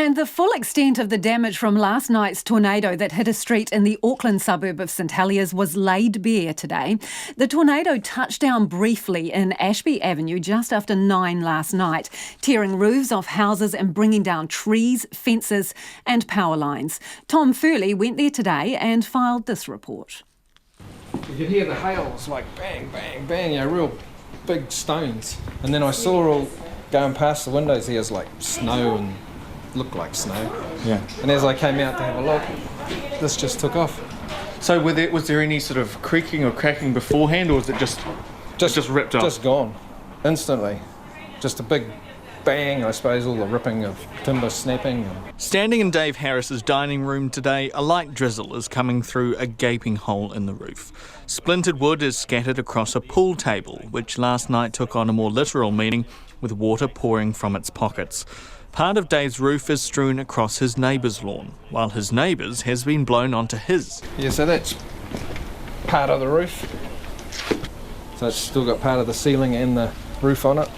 And the full extent of the damage from last night's tornado that hit a street in the Auckland suburb of St Heliers was laid bare today. The tornado touched down briefly in Ashby Avenue just after 9 last night, tearing roofs off houses and bringing down trees, fences and power lines. Tom Furley went there today and filed this report. You could hear the hail, it's like bang, bang, bang, real big stones. And then I saw all going past the windows, there's like snow and looked like snow. Yeah. And as I came out to have a look, this just took off. So was there any sort of creaking or cracking beforehand, or was it just ripped off? Just gone, instantly. Just a big bang, I suppose, all the ripping of timber snapping. Standing in Dave Harris's dining room today, a light drizzle is coming through a gaping hole in the roof. Splintered wood is scattered across a pool table, which last night took on a more literal meaning, with water pouring from its pockets. Part of Dave's roof is strewn across his neighbour's lawn, while his neighbour's has been blown onto his. Yeah, so that's part of the roof. So it's still got part of the ceiling and the roof on it.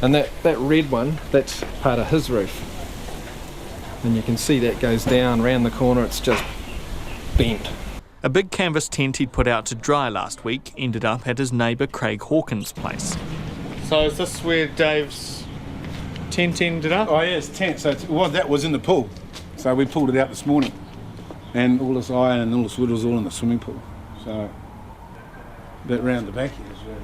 And that red one, that's part of his roof. And you can see that goes down round the corner, it's just bent. A big canvas tent he'd put out to dry last week ended up at his neighbour Craig Hawkins' place. So is this where Dave's tent ended up? Oh yeah, it's tent. So that was in the pool. So we pulled it out this morning. And all this iron and all this wood was all in the swimming pool. So that round the back here is where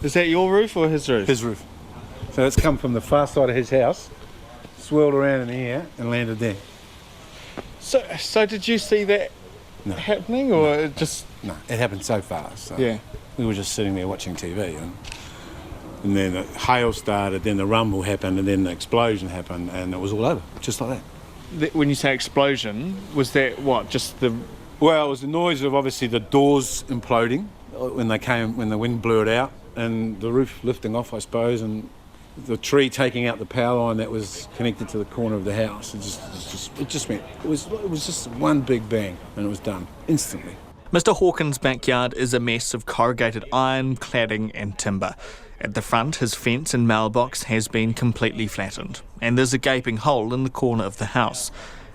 Is that your roof or his roof? his roof. So it's come from the far side of his house, swirled around in here and landed there. So did you see that happening, or it just... No, it happened so fast. So Yeah. we were just sitting there watching TV, and then the hail started, then the rumble happened, and then the explosion happened, and it was all over, just like that. When you say explosion, was that what, just the... Well, it was the noise of obviously the doors imploding when the wind blew it out, and the roof lifting off, I suppose, and the tree taking out the power line that was connected to the corner of the house. It was just one big bang, and it was done instantly. Mr Hawkins' backyard is a mess of corrugated iron, cladding and timber. At the front, his fence and mailbox has been completely flattened, and there's a gaping hole in the corner of the house.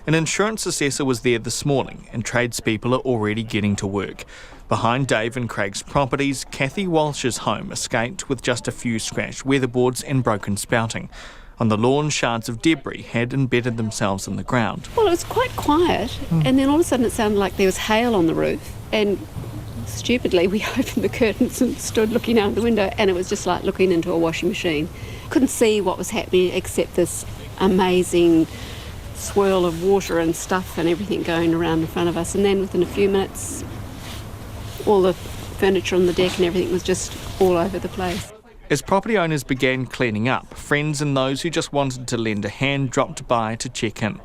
An insurance assessor was there this morning, and tradespeople are already getting to work. Behind Dave and Craig's properties, Kathy Walsh's home escaped with just a few scratched weatherboards and broken spouting. On the lawn, shards of debris had embedded themselves in the ground. Well, it was quite quiet, and then all of a sudden it sounded like there was hail on the roof, and stupidly we opened the curtains and stood looking out the window, and it was just like looking into a washing machine. Couldn't see what was happening except this amazing swirl of water and stuff and everything going around in front of us, and then within a few minutes all the furniture on the deck and everything was just all over the place. As property owners began cleaning up, friends and those who just wanted to lend a hand dropped by to check in.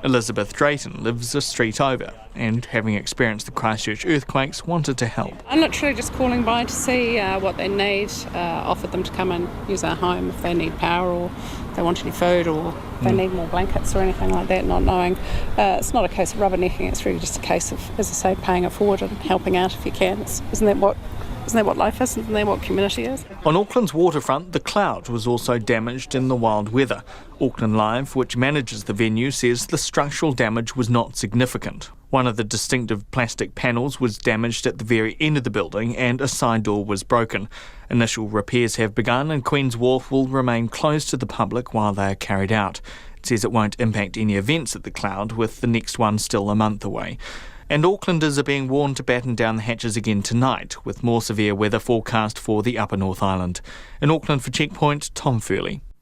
Elizabeth Drayton lives a street over and, having experienced the Christchurch earthquakes, wanted to help. I'm literally just calling by to see what they need, offered them to come and use our home if they need power or they want any food or they need more blankets or anything like that, not knowing. It's not a case of rubbernecking, it's really just a case of, as I say, paying it forward and helping out if you can. Isn't that what life is? Isn't that what community is? On Auckland's waterfront, the Cloud was also damaged in the wild weather. Auckland Live, which manages the venue, says the structural damage was not significant. One of the distinctive plastic panels was damaged at the very end of the building and a side door was broken. Initial repairs have begun and Queen's Wharf will remain closed to the public while they are carried out. It says it won't impact any events at the Cloud, with the next one still a month away. And Aucklanders are being warned to batten down the hatches again tonight, with more severe weather forecast for the upper North Island. In Auckland for Checkpoint, Tom Furley.